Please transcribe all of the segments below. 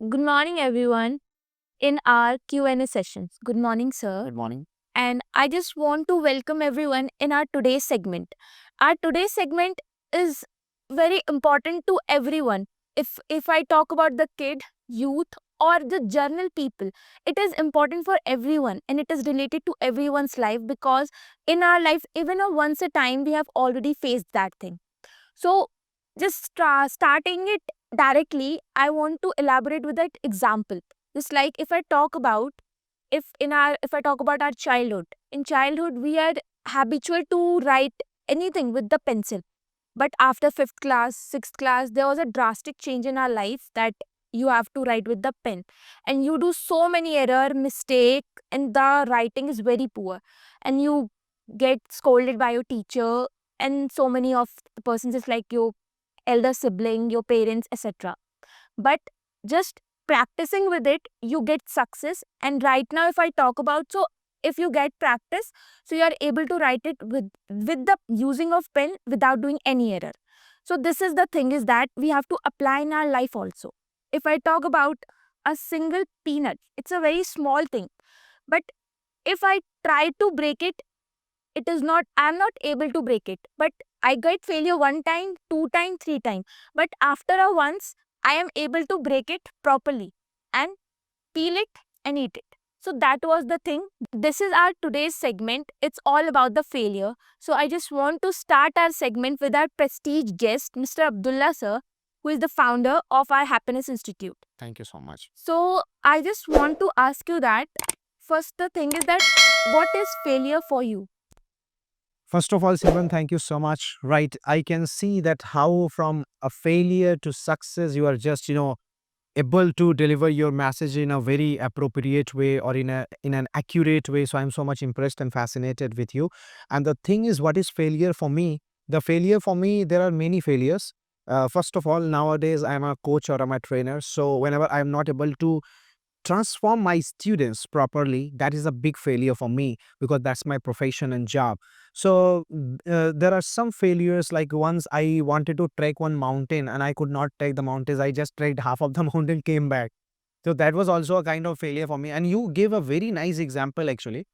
Good morning, everyone, in our Q&A sessions. Good morning, sir. Good morning. And I just want to welcome everyone in our today's segment. Our today's segment is very important to everyone. If I talk about the kid, youth, or the journal people, it is important for everyone and it is related to everyone's life because in our life, even a once a time, we have already faced that thing. So, just starting it directly, I want to elaborate with that example. Just like if I talk about our childhood, in childhood we are habitual to write anything with the pencil. But after fifth class, sixth class, there was a drastic change in our life that you have to write with the pen, and you do so many error, mistake, and the writing is very poor, and you get scolded by your teacher, and so many of the persons is like your elder sibling, your parents, etc. But just practicing with it, you get success. And right now, if I talk about, so if you get practice, so you are able to write it with the using of pen without doing any error. So this is the thing is that we have to apply in our life also. If I talk about a single peanut, it's a very small thing, but if I try to break it, it is not, I'm not able to break it. But I get failure one time, two time, three time, but after a once I am able to break it properly and peel it and eat it. So that was the thing. This is our today's segment. It's all about the failure. So I just want to start our segment with our prestige guest, Mr. Abdullah sir, who is the founder of our Happiness Institute. Thank you so much. So I just want to ask you that first the thing is that what is failure for you? First of all, Simran, thank you so much. Right. I can see that how from a failure to success, you are just, able to deliver your message in a very appropriate way or in an accurate way. So I'm so much impressed and fascinated with you. And the thing is, what is failure for me? The failure for me, there are many failures. First of all, nowadays I'm a coach or I'm a trainer. So whenever I'm not able to transform my students properly, that is a big failure for me because that's my profession and job. So there are some failures, like once I wanted to trek one mountain and I could not take the mountains. I just trekked half of the mountain, came back. So that was also a kind of failure for me. And you gave a very nice example actually.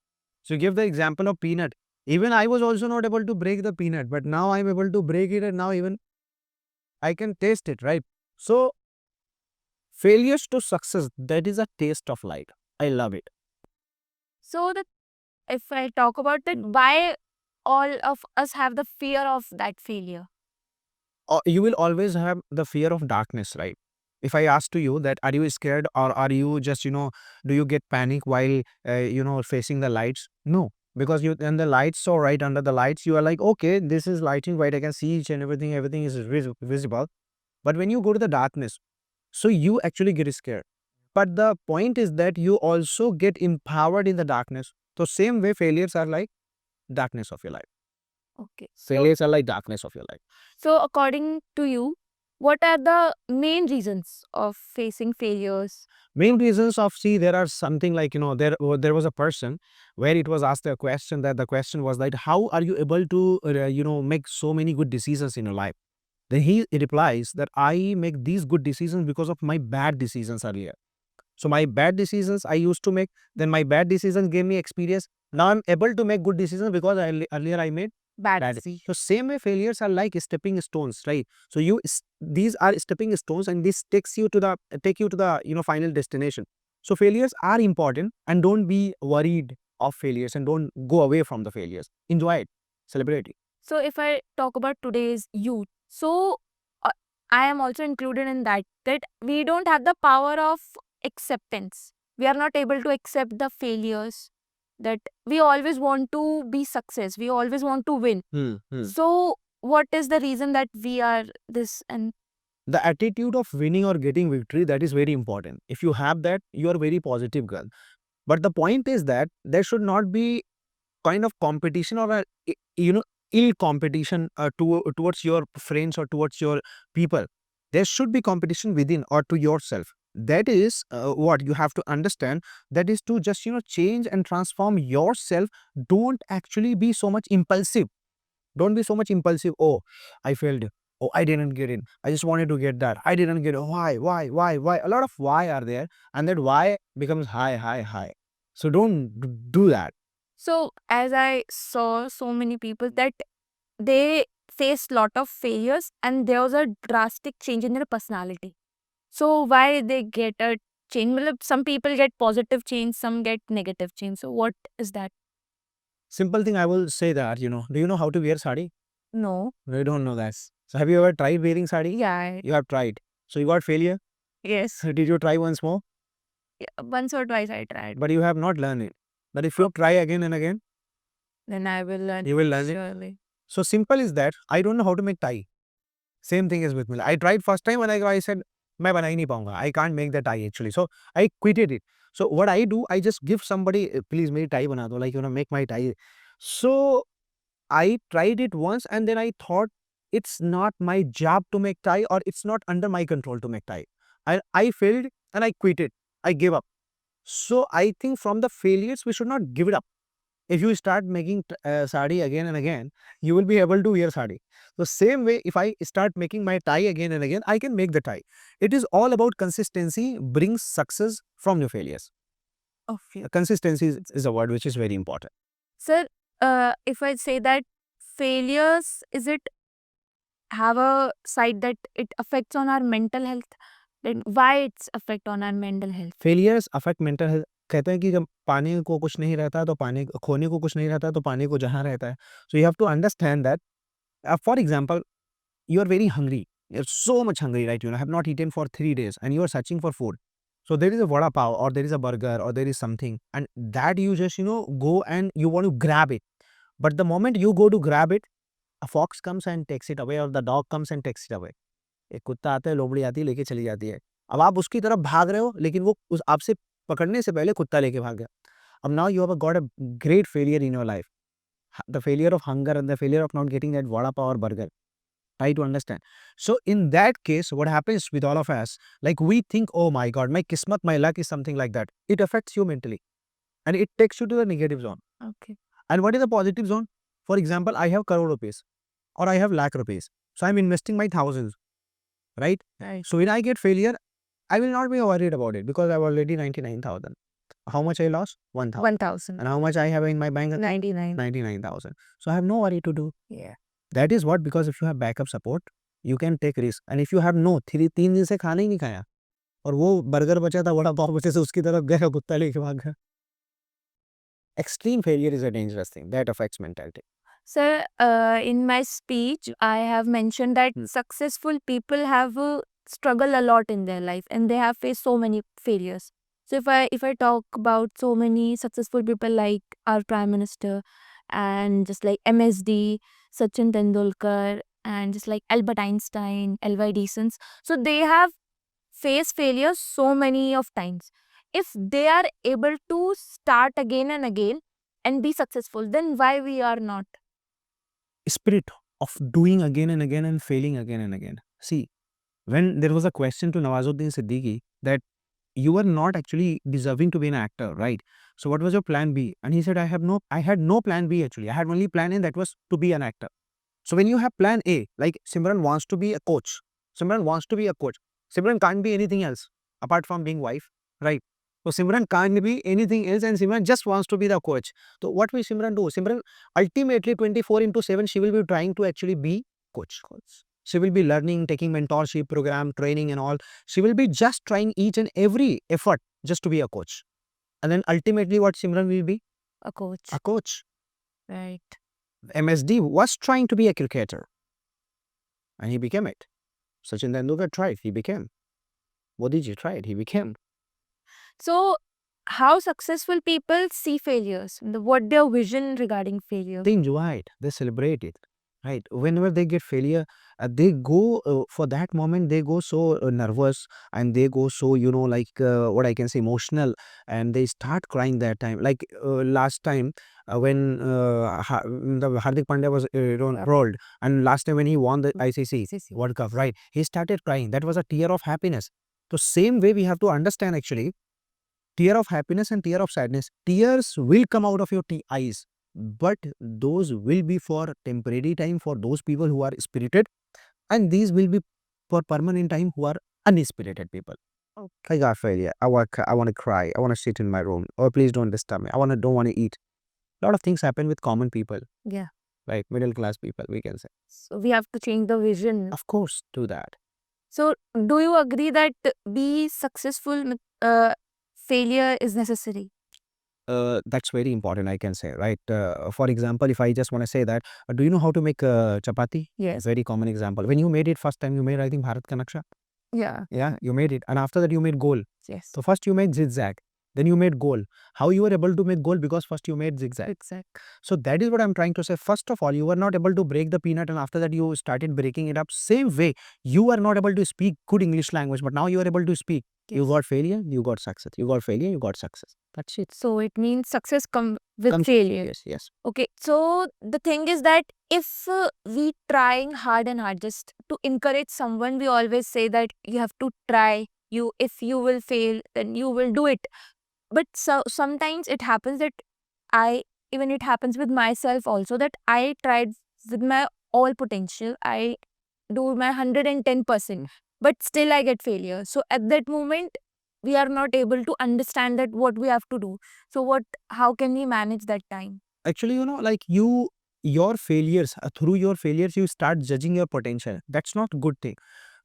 So you give the example of peanut. Even I was also not able to break the peanut, but now I'm able to break it, and now even I can taste it, right? So failures to success, that is a taste of life. I love it. So the if I talk about that, why all of us have the fear of that failure? You will always have the fear of darkness, right? If I ask to you that, are you scared, or are you just, do you get panic while, facing the lights? No, because you, and the lights, so right under the lights, you are like, okay, this is lighting, right? I can see each and everything is visible. But when you go to the darkness, so you actually get scared. But the point is that you also get empowered in the darkness. So same way, failures are like darkness of your life. Okay. Failures are like darkness of your life. So according to you, what are the main reasons of facing failures? Main reasons of, see, there are something like, there was a person where it was asked a question, that the question was like, how are you able to make so many good decisions in your life? Then he replies that I make these good decisions because of my bad decisions earlier. So my bad decisions I used to make, then my bad decisions gave me experience. Now I'm able to make good decisions because earlier I made Bad bad. decision. So same way, failures are like stepping stones, right? So these are stepping stones, and this take you to the final destination. So failures are important, and don't be worried of failures, and don't go away from the failures. Enjoy it, celebrate it. So if I talk about today's youth, so uh, I am also included in that we don't have the power of acceptance. We are not able to accept the failures, that we always want to be success. We always want to win. So what is the reason that we are this and The attitude of winning or getting victory, that is very important. If you have that, you are very positive girl. But the point is that there should not be kind of competition, or ill competition towards your friends or towards your people. There should be competition within or to yourself. That is what you have to understand. That is to just change and transform yourself. Don't actually be so much impulsive. Don't be so much impulsive. Oh, I failed. Oh, I didn't get in. I just wanted to get that. I didn't get it. Why? A lot of why are there, and that why becomes high. So don't do that. So as I saw so many people that they faced lot of failures and there was a drastic change in their personality. So why they get a change? Matlab, some people get positive change, some get negative change. So what is that? Simple thing I will say that, do you know how to wear sari? No. No, you don't know that. So have you ever tried wearing sari? Yeah. You have tried. So you got failure? Yes. So did you try once more? Once or twice I tried. But you have not learned it. But if you try again and again, Then I will learn. you will learn it. Surely. So simple is that I don't know how to make tie. Same thing is with me. I tried first time and I said, मैं बना ही नहीं पाऊंगा. I can't make the tie actually. So I quitted it. So what I do, I just give somebody, please मेरी tie बना दो, like make my tie. So I tried it once and then I thought it's not my job to make tie, or it's not under my control to make tie. I failed and I quit it. I gave up. So I think from the failures we should not give it up. If you start making sari again and again, you will be able to wear sari. The same way, if I start making my tie again and again, I can make the tie. It is all about consistency brings success from your failures. Okay. Consistency is a word which is very important. Sir, if I say that failures, is it have a side that it affects on our mental health? Then why it's affect on our mental health? Failures affect mental health. कहते हैं कि जब पाने को कुछ नहीं रहता तो पाने खोने को कुछ नहीं रहता तो पाने को जहाँ रहता है. So you have to understand that. For example, you are very hungry. You're so much hungry, right? You have not eaten for 3 days and you are searching for food. So there is a vada pav or there is a burger or there is something, and that you just go and you want to grab it. But the moment you go to grab it, a fox comes and takes it away, or the dog comes and takes it away. एक कुत्ता आता है, लोमड़ी आती है, लेके चली जाती है. अब आप उसकी तरफ भाग रहे हो, लेकिन वो उस आपसे पकड़ने से पहले कुत्ता लेके भाग गया. अब now you have got a great failure in your life. The failure of hunger and the failure of not getting that vada pav or burger. Try to understand. So in that case, what happens with all of us, like we think, oh my God, my kismat, my luck is something like that. It affects you mentally and it takes you to the negative zone. Okay. And what is the positive zone? For example, I have crore rupees or I have lakh rupees. So I'm investing my thousands, right? Right. So when I get failure, I will not be worried about it because I've already 99,000. How much I lost? 1,000. 1,000. And how much I have in my bank account? 99. 99,000. So I have no worry to do. Yeah. That is what, because if you have backup support, you can take risk. And if you have no, 3 दिन से खाना ही नहीं खाया और वो burger बचा था, वड़ा पाव बचे से उसकी तरफ गया, कुत्ता लेके भाग गया. Extreme failure is a dangerous thing that affects mentality. Sir, in my speech, I have mentioned that successful people have struggled a lot in their life and they have faced so many failures. So if I talk about so many successful people like our Prime Minister and just like MSD, Sachin Tendulkar, and just like Albert Einstein, L.Y. Deasons, so they have faced failures so many of times. If they are able to start again and again and be successful, then why we are not? Spirit of doing again and again and failing again and again. See, when there was a question to Nawazuddin Siddiqui that you were not actually deserving to be an actor, right? So what was your plan B? And he said, I had no plan B actually. I had only plan A, that was to be an actor. So when you have plan A, like Simran wants to be a coach. Simran wants to be a coach. Simran can't be anything else apart from being wife, right? So Simran can't be anything else and Simran just wants to be the coach. So what will Simran do? Simran ultimately 24/7 she will be trying to actually be coach. She will be learning, taking mentorship program, training and all. She will be just trying each and every effort just to be a coach. And then ultimately what Simran will be? A coach. A coach. Right. MSD was trying to be a cricketer and he became it. Sachin Tendulkar tried, he became. Modi ji tried, he became. So, how successful people see failures? What their vision regarding failure? They enjoy it, they celebrate it, right? Whenever they get failure, they go for that moment, they go so nervous and they go so, like what I can say, emotional, and they start crying that time. Like last time when the Hardik Pandya was rolled, and last time when he won the ICC World Cup, right? He started crying. That was a tear of happiness. So same way we have to understand actually, tear of happiness and tear of sadness. Tears will come out of your eyes, but those will be for temporary time for those people who are spirited. and these will be for permanent time who are uninspirited people. I got failure. I want to cry. I want to sit in my room. Or please don't disturb me. Don't want to eat. A lot of things happen with common people, Yeah. like middle class people, we can say. So we have to change the vision. Of course, do that. So do you agree that be successful, failure is necessary? That's very important, I can say, right? For example, if I just want to say that, do you know how to make chapati? Yes. Very common example. When you made it first time, you made, I think, Bharat Ka Naksha. Yeah. Yeah, you made it. And after that, you made goal. Yes. So first you made zigzag. Then you made goal. How you were able to make goal? Because first you made zigzag. Exact. So that is what I'm trying to say. First of all, you were not able to break the peanut, and after that you started breaking it up. Same way, you were not able to speak good English language, but now you are able to speak. You Yes. got failure, you got success. You got failure, you got success. That's it. So it means success come with Comes- failure. Yes, yes. Okay. So the thing is that if we trying hard and hard just to encourage someone, we always say that you have to try. If you will fail, then you will do it. But sometimes it happens that even it happens with myself also, that I tried with my all potential. I do my 110%, but still I get failure. So at that moment, we are not able to understand that what we have to do. So how can we manage that time? Actually, like your failures, through your failures, you start judging your potential. That's not good thing.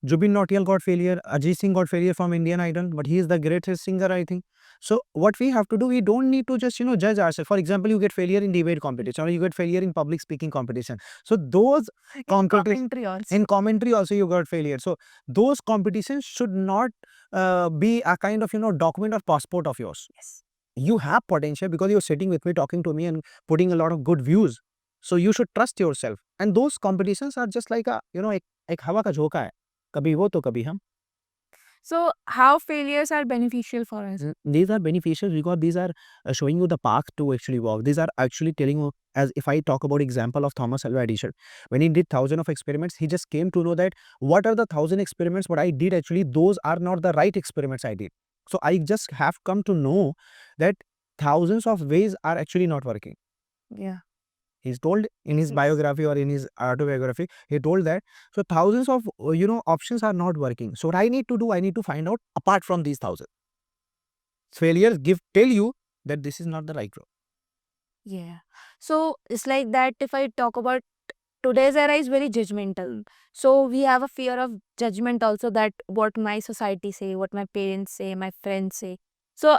Jubin Nautiyal got failure, Ajit Singh got failure from Indian Idol, but he is the greatest singer, I think. So what we have to do, we don't need to just, judge ourselves. For example, you get failure in debate competition, or you get failure in public speaking competition. So those Commentary also. in commentary also you got failure. So those competitions should not be a kind of, document or passport of yours. Yes. You have potential because you're sitting with me, talking to me, and putting a lot of good views. So you should trust yourself. And those competitions are just like a, एक हवा का झोंका है. कभी वो तो कभी हम. So how failures are beneficial for us? These are beneficial because these are showing you the path to actually walk. These are actually telling you, as if I talk about example of Thomas Alva Edison, when he did 1,000 of experiments, he just came to know that what are the 1,000 experiments what I did, actually those are not the right experiments I did. So I just have come to know that thousands of ways are actually not working. Yeah. He's told in his Yes. biography or in his autobiography, he told that, so thousands of, options are not working. So what I need to do, I need to find out apart from these thousands. Failures tell you that this is not the right road. Yeah. So it's like that if I talk about today's era is very judgmental. So we have a fear of judgment also, that what my society say, what my parents say, my friends say. So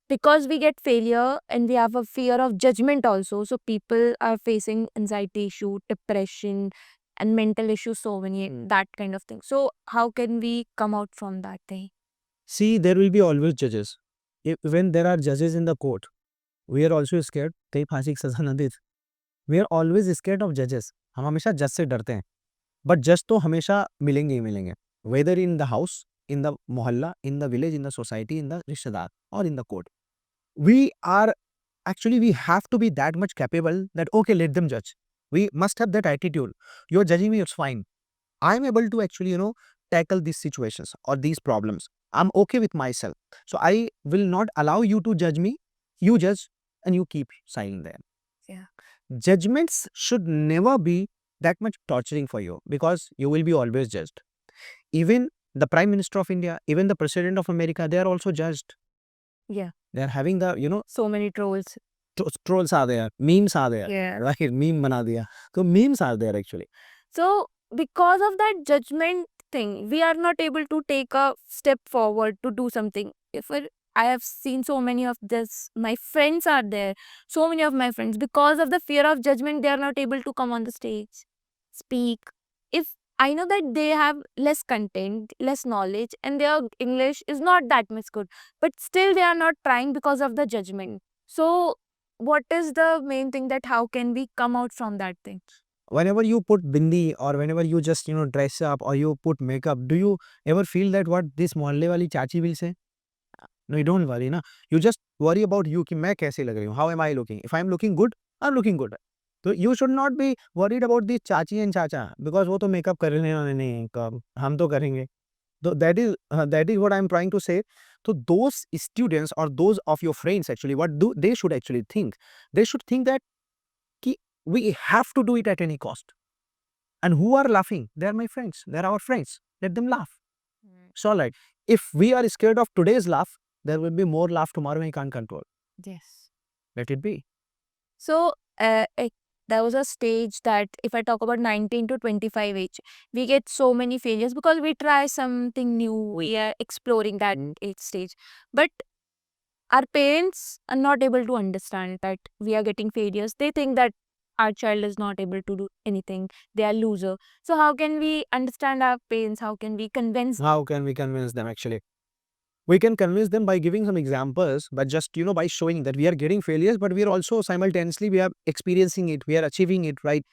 because we get failure and we have a fear of judgment also, so people are facing anxiety issue, depression and mental issues, so many, that kind of thing. So how can we come out from that thing? See, there will be always judges. When there are judges in the court, we are also scared. कहीं फांसी की सजा न दे. We are always scared of judges. हम हमेशा जज से डरते हैं. But जज तो हमेशा मिलेंगे ही मिलेंगे. Whether in the house, in the mohalla, in the village, in the society, in the रिश्तेदार, or in the court. We have to be that much capable that, okay, let them judge. We must have that attitude. You're judging me, it's fine. I'm able to actually, tackle these situations or these problems. I'm okay with myself. So I will not allow you to judge me. You judge and you keep silent there. Yeah. Judgments should never be that much torturing for you because you will be always judged. Even the Prime Minister of India, even the President of America, they are also judged. Yeah. They are having the, So many trolls. trolls are there, memes are there. Yeah. Right? Meme bana diya. So memes are there actually. So because of that judgment thing, we are not able to take a step forward to do something. I have seen so many of this, my friends are there, so many of my friends, because of the fear of judgment, they are not able to come on the stage, speak. If I know that they have less content, less knowledge, and their English is not that much good, but still they are not trying because of the judgment. So what is the main thing, that how can we come out from that thing? Whenever you put bindi or whenever you just, dress up or you put makeup, do you ever feel that what this mohalle wali chachi will say? No, you don't worry, na. You just worry about you कि मैं कैसे लग रही हूँ. How am I looking? If I'm looking good, I'm looking good. So you should not be worried about these chachi and chacha because वो तो makeup करने वाले नहीं हैं, कब हम तो करेंगे. So that is what I'm trying to say. So those students or those of your friends actually, what do they should actually think? They should think that कि we have to do it at any cost. And who are laughing? They are my friends. They are our friends. Let them laugh. Mm. It's all right. If we are scared of today's laugh, there will be more laugh tomorrow we can't control. Yes. Let it be. So, there was a stage that if I talk about 19 to 25 age, we get so many failures because we try something new. We are exploring that age stage. But our parents are not able to understand that we are getting failures. They think that our child is not able to do anything. They are loser. So how can we understand our parents? How can we convince? How can we convince them actually? We can convince them by giving some examples, but just, by showing that we are getting failures, but we are also simultaneously, we are experiencing it, we are achieving it, right?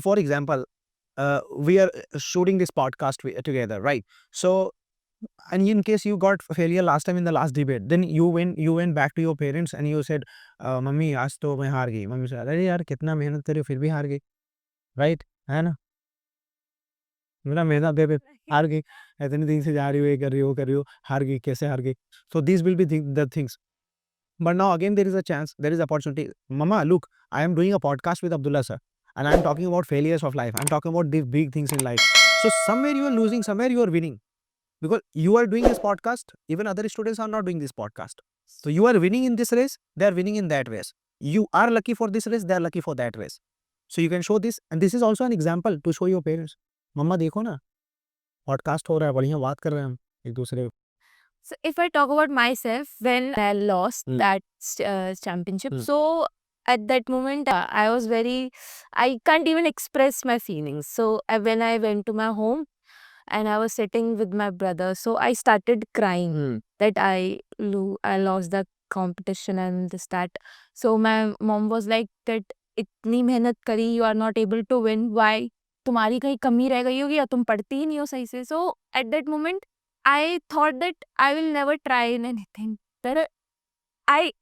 For example, we are shooting this podcast together, right? So, and in case you got failure last time in the last debate, then you went back to your parents and you said, "mummy आज तो मैं हार गई." Mummy said, "अरे यार कितना मेहनत कर रही हो फिर भी हार गई." राइट है ना? मेरा मेहनत दे हार गई, इतने दिन से जा रही हो, ये कर रही हो, वो कर रही हो, हार गई, कैसे हार गई? So these will be the things. But now again there is a chance, there is opportunity. Mama, look, I am doing a podcast with Abdullah sir, and I am talking about failures of life. I'm talking about these big things in life. So somewhere you are losing, somewhere you are winning. Because you are doing this podcast, even other students are not doing this podcast. So you are winning in this race, they are winning in that race. You are lucky for this race, they are lucky for that race. So you can show this, and this is also an example to show your parents. मम्मा देखो ना, podcast हो रहा है, बढ़िया बात कर रहे हैं हम एक दूसरे. So if I talk about myself, when I lost that championship, so at that moment I was I can't even express my feelings. So when I went to my home and I was sitting with my brother, so I started crying that I lost the competition and this that. So my mom was like that, इतनी मेहनत करी, you are not able to win. Why? तुम्हारी कहीं कमी रह गई होगी या तुम पढ़ती ही नहीं हो सही से. So at that moment I thought that I will never try in anything. That I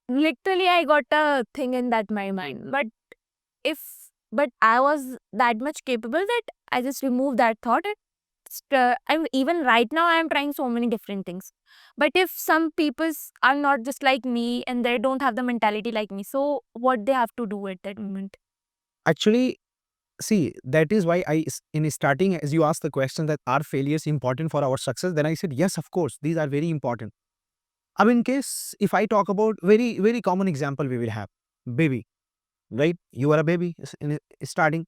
got a thing in that my mind. But I was that much capable that I just removed that thought. And even right now I am trying so many different things. But if some people are not just like me and they don't have the mentality like me, so what they have to do at that moment? Actually, see, that is why in starting, as you asked the question that are failures important for our success, then I said, yes, of course, these are very important. I mean, in case, if I talk about very, very common example we will have, baby, right? You are a baby in starting.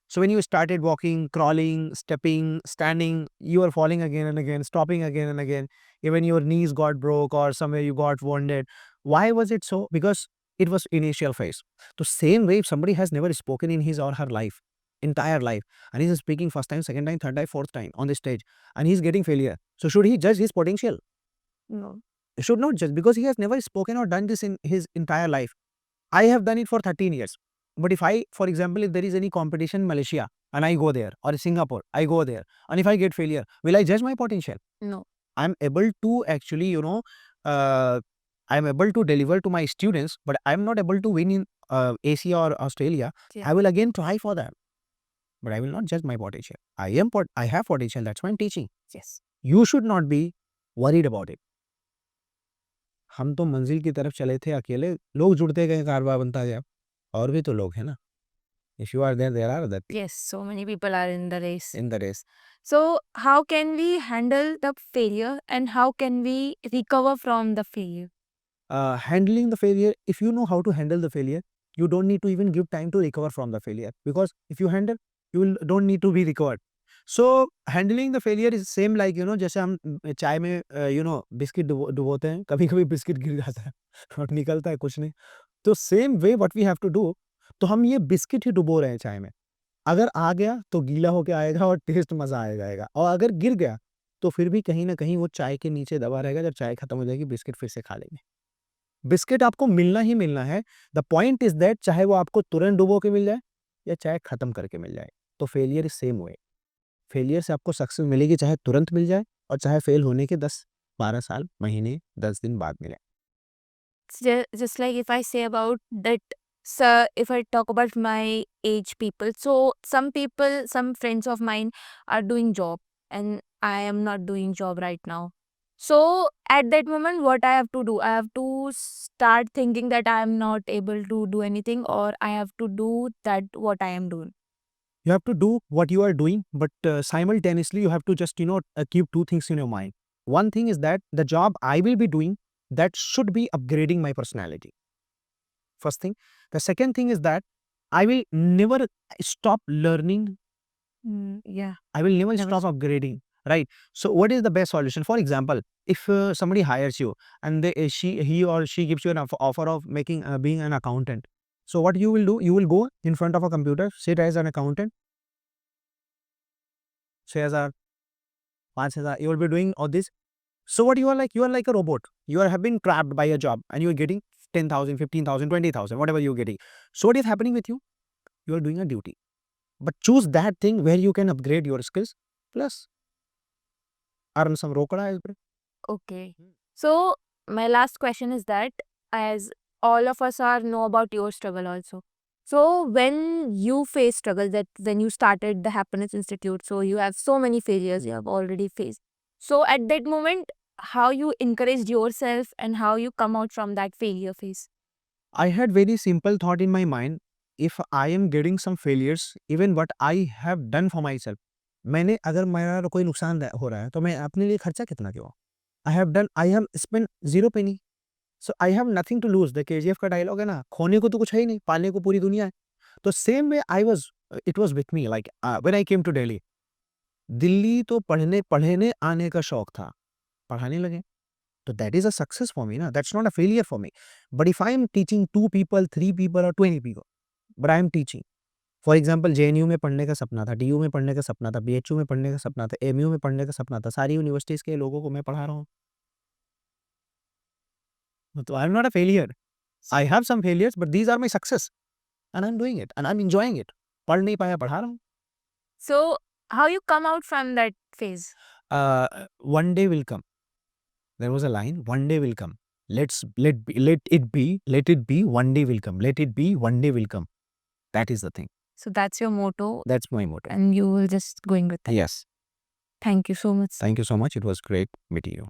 So when you started walking, crawling, stepping, standing, you are falling again and again, stopping again and again. Even your knees got broke or somewhere you got wounded. Why was it so? Because it was initial phase. So same way, if somebody has never spoken in his or her life, entire life, and he's speaking first time, second time, third time, fourth time on the stage, and he's getting failure. So should he judge his potential? No. Should not judge because he has never spoken or done this in his entire life. I have done it for 13 years. But if I, for example, if there is any competition in Malaysia and I go there, or Singapore, I go there, and if I get failure, will I judge my potential? No. I'm able to actually, I'm able to deliver to my students, but I'm not able to win in Asia or Australia. Yeah. I will again try for that. But I will not judge my potential. I have potential. That's why I'm teaching. Yes. You should not be worried about it. हम तो मंजिल की तरफ चले थे अकेले, लोग जुड़ते गए, कारवां बनता गया. और भी तो लोग हैं ना. If you are there, there are other Yes, so many people are in the race. in the race. So how can we handle the failure and how can we recover from the failure? Handling the failure, if you know how to handle the failure, you don't need to even give time to recover from the failure, because if you handle, don't need to be recovered. So handling the failure is same like, जैसे हम चाय में biscuit डुबोते हैं, कभी कभी biscuit गिर जाता है और निकलता है कुछ नहीं. तो same way what we have to do, तो हम ये बिस्किट ही डुबो रहे हैं चाय में. अगर आ गया तो गीला होके आएगा और टेस्ट मजा आएगा, और अगर गिर गया तो फिर भी कहीं ना कहीं वो चाय के नीचे दबा रहेगा. जब चाय खत्म हो जाएगी, बिस्किट फिर से खा लेंगे. बिस्किट आपको मिलना ही मिलना है. द पॉइंट इज दैट चाहे वो आपको तुरंत डुबो के मिल जाए या चाहे खत्म करके मिल जाए. तो failure is same way. Failure से आपको सक्सेस मिलेगी, चाहे तुरंत मिल जाए और चाहे फेल होने के 10-12 साल, महीने, 10 दिन बाद मिले. Just like if I say about that, so if I talk about my age people, so some people, some friends of mine are doing job and I am not doing job right now. So at that moment, what I have to do, I have to start thinking that I am not able to do anything or I have to do that what I am doing. You have to do what you are doing, but simultaneously you have to just keep two things in your mind. One thing is that the job I will be doing, that should be upgrading my personality. First thing. The second thing is that I will never stop learning. Yeah. I will never Never stop upgrading, right? So what is the best solution? For example, if somebody hires you and he or she gives you an offer of making being an accountant. So what you will do? You will go in front of a computer, sit as an accountant, say as a 5,000, you will be doing all this. So what you are like? You are like a robot. You have been trapped by a job and you are getting 10,000, 15,000, 20,000, whatever you're getting. So what is happening with you? You are doing a duty. But choose that thing where you can upgrade your skills plus earn some rokada as well. Okay. So my last question is that, as all of us are know about your struggle also. So when you face struggle, that when you started the Happiness Institute, so you have so many failures you have already faced. So at that moment, how you encouraged yourself and how you come out from that failure phase? I had very simple thought in my mind. If I am getting some failures, even what I have done for myself, मैंने अगर मेरा कोई नुकसान हो रहा है तो मैं अपने लिए खर्चा कितना क्यों? I have spent zero penny. So I have nothing to lose. The KGF का डायलॉग है ना, खोने को तो कुछ है ही नहीं, पाने को पूरी दुनिया है. तो same way it was with me like when I came to Delhi. Delhi तो पढ़ने आने का शौक था, पढ़ाने लगे. So that is a success for me, na? That's not a failure for me. But if I am teaching 2 people, 3 people or 20 people, but I am teaching. For example, JNU में पढ़ने का सपना था, DU में पढ़ने का सपना था, BHU में पढ़ने का सपना था, MU में पढ़ने का सपना था, सारी यूनिवर्सिटीज़ के लोगों को मैं पढ़ा रहा हूँ. तो I am not a failure. I have some failures, but these are my success. And I'm doing it. And I'm enjoying it. पढ़ नहीं पाया, पढ़ा रहा हूँ. So how you come out from that phase? One day will come. There was a line, one day will come. Let it be, one day will come. Let it be, one day will come. That is the thing. So that's your motto, That's my motto. and you will just going with that. Yes. Thank you so much. Thank you so much. It was great meeting you.